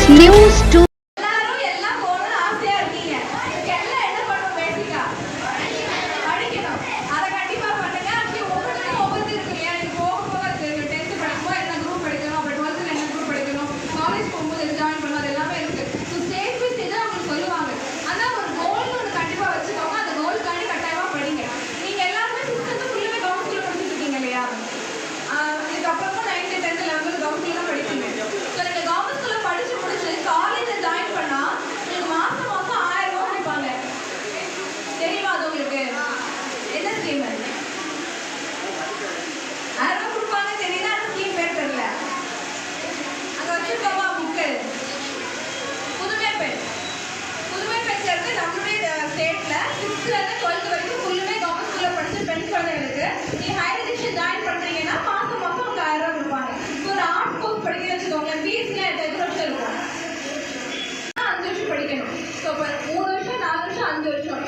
News 2.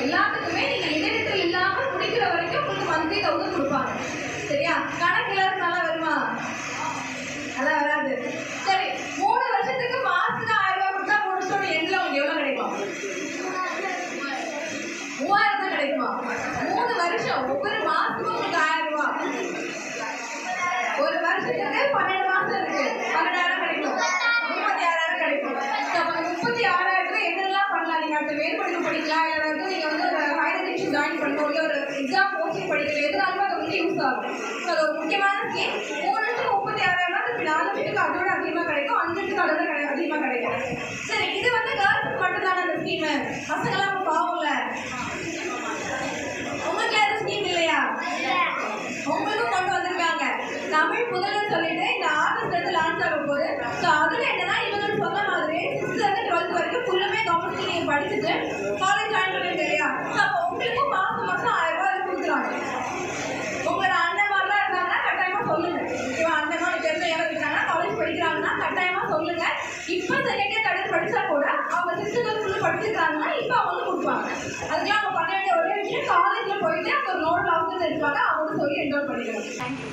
எல்லாத்துக்குமே நீங்க இடைநிறுத்தல் இல்லாம முடிக்கிற வரைக்கும் உங்களுக்கு மந்த்லி 1000 கொடுப்பாங்க. சரியா? கணக்கு எல்லாரும் நல்லா வருமா? நல்லா வராது. சரி, 3 வருஷத்துக்கு மாசத்துக்கு 1000 ரூபாய் கொடுத்தா 3 வருஷம் எண்ட்ல உங்களுக்கு எவ்வளவு கிடைக்கும்? 3000 தான் கிடைக்குமா? 3 வருஷம் ஒவ்வொரு மாசத்துக்கும் உங்களுக்கு 1000 ரூபாய். ஒரு வருஷத்துக்கு 12 மாசம் இருக்கு. 12000 கிடைக்கும். 36000 கிடைக்கும். அப்ப 36000 என்னெல்லாம் பண்ணலாம்? நீங்க அடுத்த மேற்படிப்பு படிக்கலாம், இல்ல வந்து நீங்க வந்து ஹையர் எஜுகேஷன் ஜாயின் பண்ணணும், இல்ல ஒரு எக்ஸாம் கோச்சிங் படிக்கலாம், எதுனாலும் அது உங்களுக்கு யூஸ் ஆகும். அது ஒரு முக்கியமான ஸ்கீம். 3 வருஷம் 36000 திருப்பி 4 வருஷத்துக்கு அதோட அதிகமா கிடைக்கும், 5 வருஷத்துக்கு அதோட அதிகமா கிடைக்கும். சரி, இது வந்து கேர்ள்ஸுக்கு மட்டும்தான அந்த ஸ்கீம்? பசங்களாம் பாவம்ல, உங்களுக்கு யாரும் ஸ்கீம் இல்லையா? உங்களுக்கும் கொண்டு வந்திருக்காங்க. தமிழ் புதல்வன் சொல்லிட்டு இந்த ஆகஸ்ட் லான்ச் ஆக போகுது. ஸோ அதுல என்னன்னா இவங்க சொன்ன மாதிரி 6th இருந்து 12th வரைக்கும் ஃபுல்லுமே கவர்மெண்ட் நீங்க படிச்சுட்டு காலேஜ் ஜாயின் பண்ணுவீங்க இல்லையா? அப்போ உங்களுக்கும் மாசம் 1000 ரூபாய் கொடுக்குறாங்க. உங்களோட அண்ணன் மாதிரிலாம் இருந்தாங்கன்னா கட்டாயமா சொல்லுங்க. இவன் அண்ணனோ தெரிஞ்ச யாரும் இருக்காங்கன்னா காலேஜ் படிக்கிறாங்கன்னா கட்டாயமா சொல்லுங்க. இப்போ செகண்ட் இயர் தேர்ட் படிச்சா கூட அவங்க 6th ஃபுல்லு படிச்சிருக்காங்கன்னா இப்போ அவங்க கொடுப்பாங்க. அதுக்கெல்லாம் அவங்க பண்ண வேண்டிய ஒரே விஷயம் காலேஜ்ல போயிட்டு அங்கே ஒரு நோட் ஆஃபீஸர் இருப்பாங்க, அவங்க சொல்லி என்ரோல் பண்ணிக்கணும். தேங்க்யூ.